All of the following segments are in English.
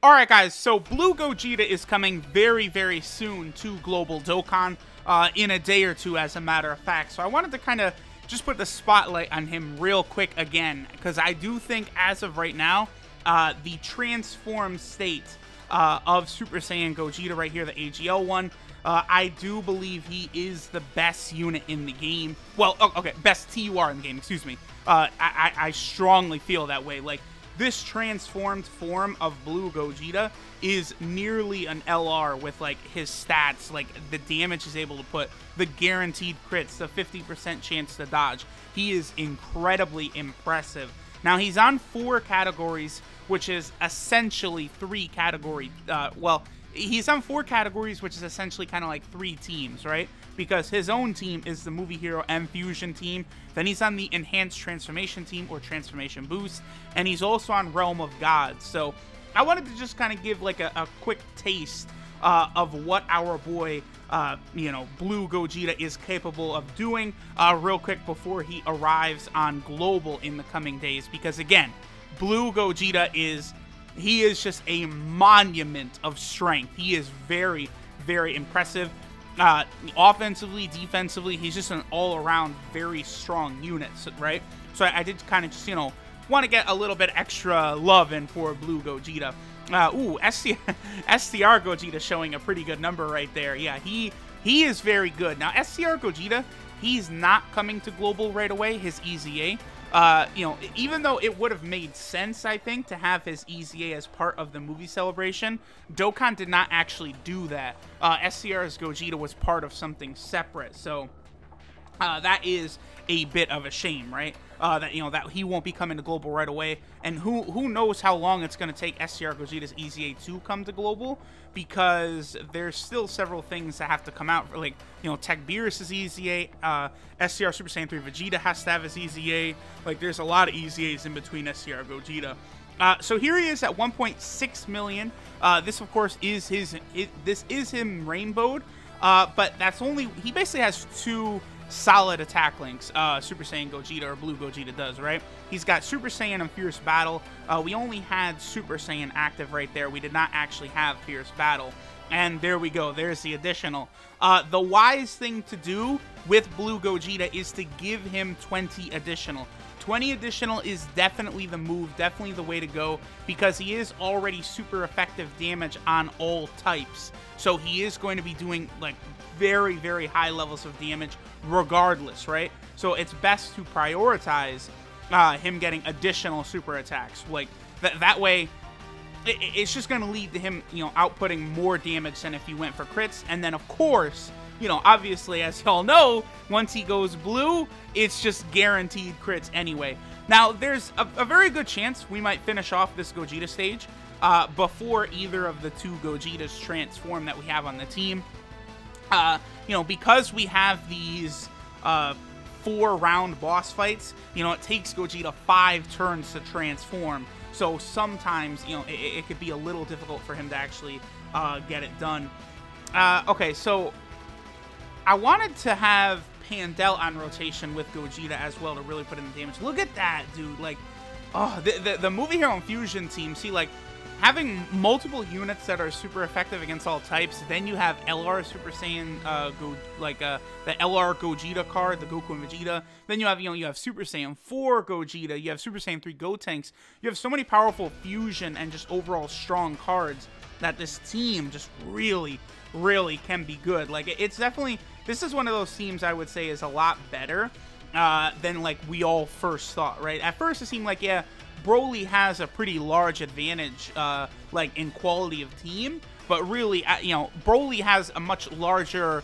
Alright guys, so Blue Gogeta is coming very, very soon to Global Dokkan, in a day or two as a matter of fact. So I wanted to kind of just put the spotlight on him real quick again, because I do think as of right now, the transformed state of Super Saiyan Gogeta right here, the AGL one, I do believe he is the best unit in the game. Well, okay, best TUR in the game, excuse me. I strongly feel that way. Like, this transformed form of Blue Gogeta is nearly an LR with, like, his stats, like, the damage he's able to put, the guaranteed crits, the 50% chance to dodge. He is incredibly impressive. Now, he's on 4 categories, which is essentially 3 category, he's on 4 categories, which is essentially kind of like 3 teams, right? Because his own team is the Movie Hero M Fusion team. Then he's on the Enhanced Transformation team, or Transformation Boost. And he's also on Realm of Gods. So I wanted to just kind of give like a quick taste of what our boy, Blue Gogeta is capable of doing real quick before he arrives on Global in the coming days. Because again, Blue Gogeta is just a monument of strength. He is very, very impressive. Offensively, defensively, he's just an all-around very strong unit, right? So I did kind of just, want to get a little bit extra love in for Blue Gogeta. STR Gogeta showing a pretty good number right there. Yeah, he is very good. Now, STR Gogeta, he's not coming to Global right away, his EZA. Even though it would have made sense, I think, to have his EZA as part of the movie celebration, Dokkan did not actually do that. STR's Gogeta was part of something separate, so that is a bit of a shame, right? That he won't be coming to Global right away, and who knows how long it's going to take STR Gogeta's EZA to come to Global, because there's still several things that have to come out, like, Tech Beerus' EZA, STR Super Saiyan 3 Vegeta has to have his EZA, like, there's a lot of EZAs in between STR Gogeta. So here he is at 1.6 million, this of course is this is him rainbowed, but that's only, he basically has 2 solid attack links, Super Saiyan Gogeta, or Blue Gogeta does, right? He's got Super Saiyan and Fierce Battle. We only had Super Saiyan active right there. We did not actually have Fierce Battle. And there we go. There's the additional. The wise thing to do with Blue Gogeta is to give him 20 additional. 20 additional is definitely the move, definitely the way to go, because he is already super effective damage on all types. So he is going to be doing, like, very, very high levels of damage regardless, right? So it's best to prioritize him getting additional super attacks. Like, that way, it's just going to lead to him, outputting more damage than if he went for crits. And then, of course, obviously, as y'all know, once he goes blue, it's just guaranteed crits anyway. Now, there's a very good chance we might finish off this Gogeta stage before either of the 2 Gogetas transform that we have on the team. Because we have these 4-round boss fights, it takes Gogeta 5 turns to transform. So sometimes, it could be a little difficult for him to actually get it done. Okay, so I wanted to have Pandel on rotation with Gogeta as well to really put in the damage. Look at that, dude. Like, oh, the Movie Hero Fusion team, see, like, having multiple units that are super effective against all types, then you have LR Super Saiyan, the LR Gogeta card, the Goku and Vegeta. Then you have, you have Super Saiyan 4 Gogeta, you have Super Saiyan 3 Gotenks. You have so many powerful fusion and just overall strong cards that this team just really, really can be good. Like, it's definitely, this is one of those teams I would say is a lot better than, like, we all first thought, right? At first it seemed like, yeah, Broly has a pretty large advantage, like, in quality of team, but really, Broly has a much larger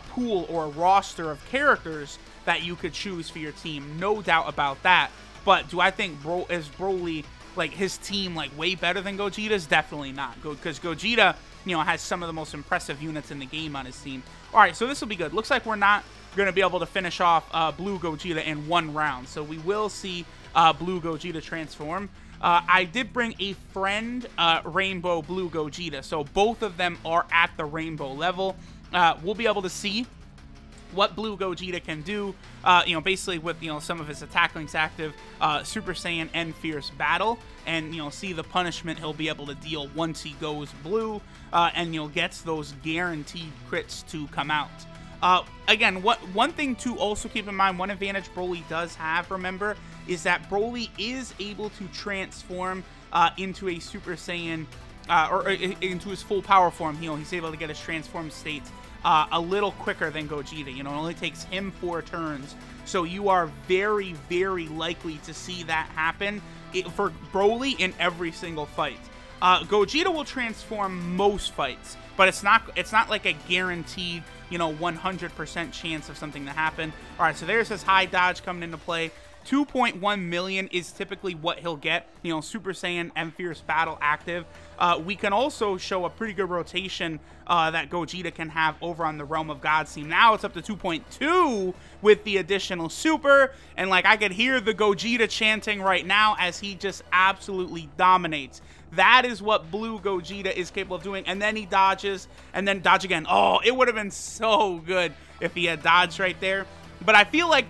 pool or roster of characters that you could choose for your team, no doubt about that. But do I think is Broly, like, his team, like, way better than Gogeta's? Definitely not, because Gogeta, has some of the most impressive units in the game on his team. All right, so this will be good. Looks like we're not going to be able to finish off Blue Gogeta in 1 round, so we will see Blue Gogeta transform. I did bring a friend, Rainbow Blue Gogeta, so both of them are at the Rainbow level. We'll be able to see what Blue Gogeta can do, basically with, some of his attack links active, Super Saiyan and Fierce Battle, and, see the punishment he'll be able to deal once he goes blue, and, gets those guaranteed crits to come out. Again, one thing to also keep in mind, one advantage Broly does have, remember, is that Broly is able to transform into a Super Saiyan, or into his full power form. He's able to get his transformed state a little quicker than Gogeta. It only takes him 4 turns. So you are very, very likely to see that happen for Broly in every single fight. Gogeta will transform most fights, but it's not like a guaranteed, 100% chance of something to happen. All right, so there's his high dodge coming into play. 2.1 million is typically what he'll get, Super Saiyan and Fierce Battle active. We can also show a pretty good rotation that Gogeta can have over on the Realm of Gods team. Now it's up to 2.2 with the additional Super, and like I could hear the Gogeta chanting right now as he just absolutely dominates. That is what Blue Gogeta is capable of doing, and then he dodges, and then dodge again. Oh, it would have been so good if he had dodged right there, but I feel like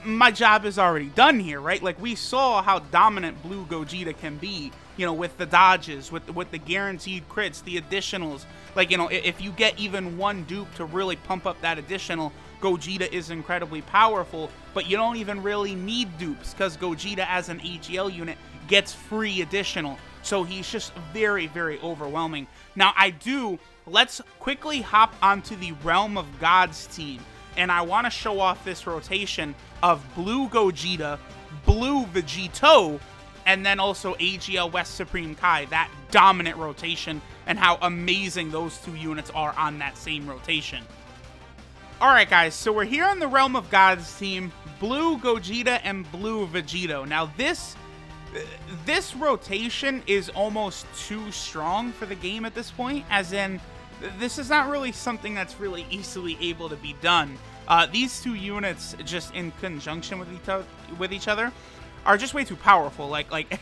my job is already done here, right? Like, we saw how dominant Blue Gogeta can be, with the dodges, with the guaranteed crits, the additionals. Like, if you get even one dupe to really pump up that additional, Gogeta is incredibly powerful, but you don't even really need dupes, because Gogeta as an AGL unit gets free additional. So he's just very, very overwhelming. Now, let's quickly hop onto the Realm of Gods team. And I want to show off this rotation of Blue Gogeta, Blue Vegito, and then also AGL West Supreme Kai. That dominant rotation, and how amazing those 2 units are on that same rotation. Alright guys, so we're here on the Realm of Gods team, Blue Gogeta and Blue Vegito. Now this rotation is almost too strong for the game at this point, as in, this is not really something that's really easily able to be done. These 2 units, just in conjunction with each other, are just way too powerful. Like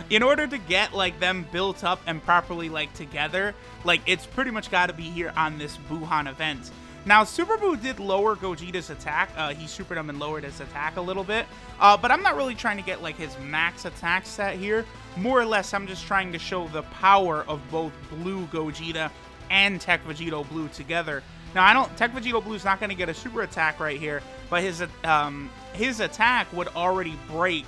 in order to get like them built up and properly like together, like it's pretty much got to be here on this Buhan event. Now, Super Buu did lower Gogeta's attack. He supered him and lowered his attack a little bit. But I'm not really trying to get like his max attack stat here. More or less, I'm just trying to show the power of both Blue Gogeta and Tech Vegito Blue together. Now, Tech Vegito Blue's not going to get a super attack right here, but his attack would already break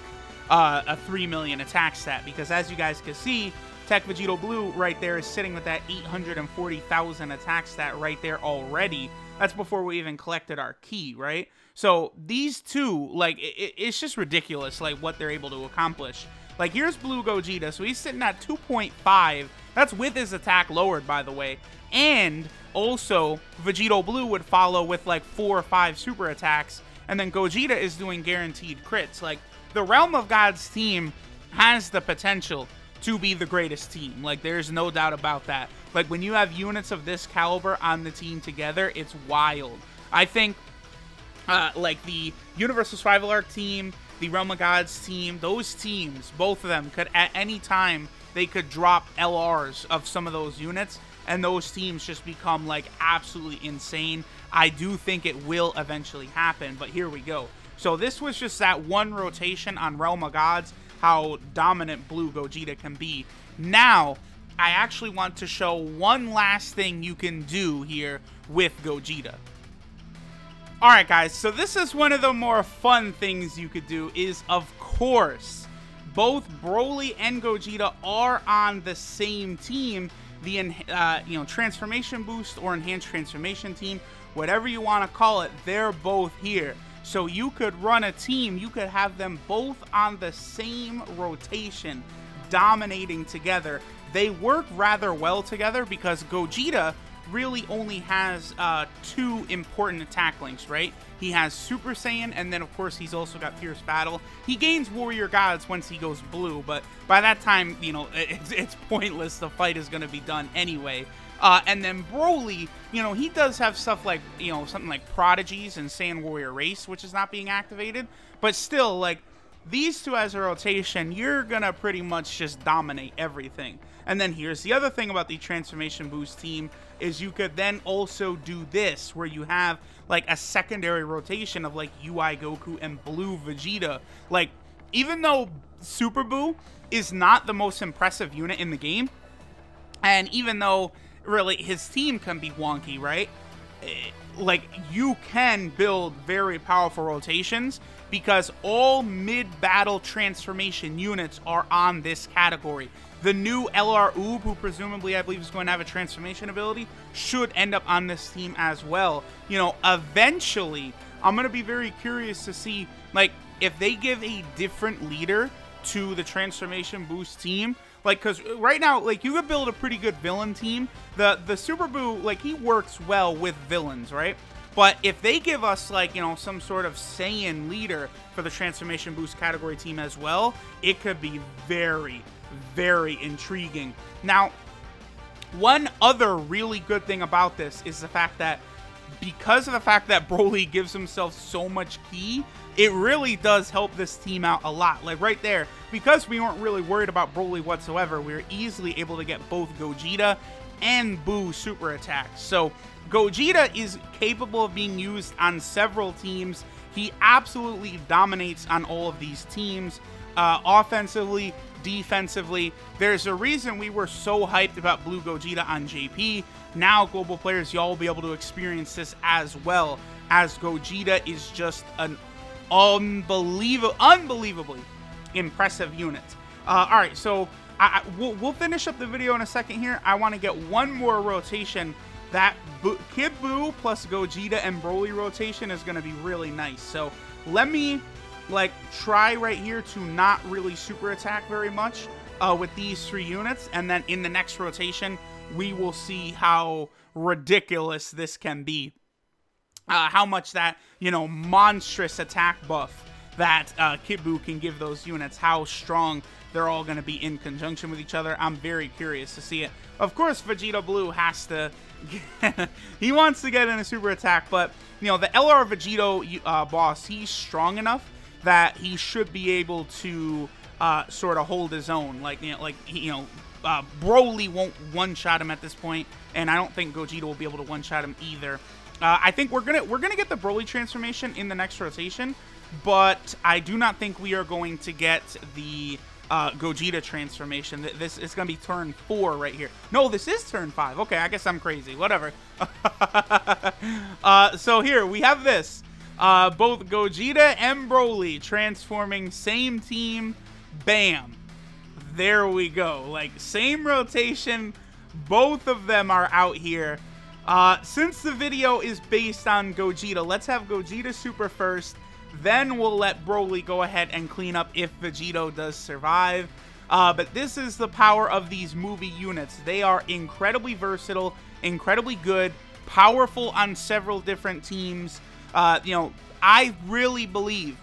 a 3 million attack stat, because as you guys can see, Tech Vegito Blue right there is sitting with that 840,000 attack stat right there already. That's before we even collected our key, right? So these 2, like, it's just ridiculous, like, what they're able to accomplish. Like, here's Blue Gogeta, so he's sitting at 2.5. That's with his attack lowered, by the way. And also, Vegito Blue would follow with, like, 4 or 5 super attacks. And then Gogeta is doing guaranteed crits. Like, the Realm of Gods team has the potential to be the greatest team. Like, there's no doubt about that. Like, when you have units of this caliber on the team together, it's wild. I think, like, the Universal Survival Arc team, the Realm of Gods team, those teams, both of them, could at any time, they could drop LRs of some of those units, and those teams just become, like, absolutely insane. I do think it will eventually happen, but here we go. So this was just that one rotation on Realm of Gods, how dominant Blue Gogeta can be. Now, I actually want to show one last thing you can do here with Gogeta. Alright guys, so this is one of the more fun things you could do is, of course, both Broly and Gogeta are on the same team, the transformation boost or enhanced transformation team, whatever you want to call it, they're both here. So you could run a team, you could have them both on the same rotation, dominating together. They work rather well together because Gogeta really only has 2 important attack links, right? He has Super Saiyan, and then of course he's also got Fierce Battle. He gains Warrior Gods once he goes blue, but by that time, it's pointless. The fight is going to be done anyway. And then Broly, he does have stuff like, something like Prodigies and Saiyan Warrior Race, which is not being activated. But still, like, these two as a rotation, you're gonna pretty much just dominate everything. And then here's the other thing about the Transformation Boost team, is you could then also do this, where you have like a secondary rotation of like UI Goku and Blue Vegeta. Like, even though Super Buu is not the most impressive unit in the game, and even though really his team can be wonky, right? Like, you can build very powerful rotations because all mid-battle transformation units are on this category. The new LR Oob, who presumably I believe is going to have a transformation ability, should end up on this team as well. You know, eventually, I'm going to be very curious to see, like, if they give a different leader to the Transformation Boost team. Like, because right now, like, you could build a pretty good villain team. The Super Buu, like, he works well with villains, right? But if they give us, like, you know, some sort of Saiyan leader for the Transformation Boost category team as well, it could be very, very intriguing. Now, one other really good thing about this is the fact that because of the fact that Broly gives himself so much ki, it really does help this team out a lot. Like right there, because we weren't really worried about Broly whatsoever, we were easily able to get both Gogeta and Buu super attacks. So Gogeta is capable of being used on several teams. He absolutely dominates on all of these teams, offensively, defensively. There's a reason we were so hyped about Blue Gogeta on JP. Now, global players, y'all will be able to experience this as well, as Gogeta is just an unbelievably impressive unit. All right, so we'll finish up the video in a second here. I want to get one more rotation. That Kid Buu plus Gogeta and Broly rotation is going to be really nice. So let me like try right here to not really super attack very much with these three units, and then in the next rotation we will see how ridiculous this can be. How much that, you know, monstrous attack buff that Kid Buu can give those units, how strong they're all going to be in conjunction with each other. I'm very curious to see it. Of course, Vegeta Blue has to, he wants to get in a super attack, but, you know, the LR Vegito boss, he's strong enough that he should be able to sort of hold his own. Like, Broly won't one-shot him at this point, and I don't think Gogeta will be able to one-shot him either. I think we're gonna get the Broly transformation in the next rotation, but I do not think we are going to get the Gogeta transformation. This is gonna be turn 4 right here. No, this is turn 5. Okay, I guess I'm crazy. Whatever. So here we have this. Both Gogeta and Broly transforming, same team. Bam. There we go. Like, same rotation. Both of them are out here. Since the video is based on Gogeta, let's have Gogeta super first. Then we'll let Broly go ahead and clean up if Vegito does survive. But this is the power of these movie units. They are incredibly versatile, incredibly good, powerful on several different teams. You know, I really believe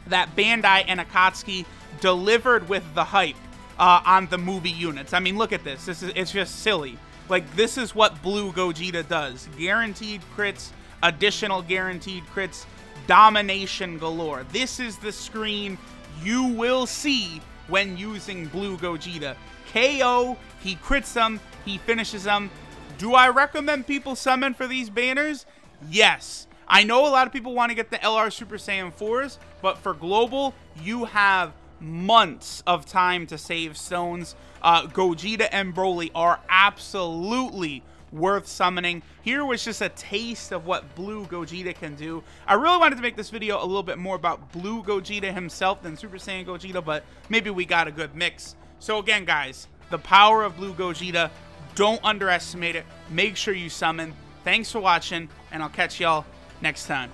that Bandai and Akatsuki delivered with the hype on the movie units. I mean, look at this. It's just silly. Like, this is what Blue Gogeta does. Guaranteed crits, additional guaranteed crits, domination galore. This is the screen you will see when using Blue Gogeta. KO, he crits them, he finishes them. Do I recommend people summon for these banners? Yes. I know a lot of people want to get the LR Super Saiyan 4s, but for global, you have months of time to save stones. Gogeta and Broly are absolutely worth summoning. Here was just a taste of what Blue Gogeta can do. I really wanted to make this video a little bit more about Blue Gogeta himself than Super Saiyan Gogeta, but maybe we got a good mix. So again, guys, the power of Blue Gogeta, don't underestimate it. Make sure you summon. Thanks for watching, and I'll catch y'all next time.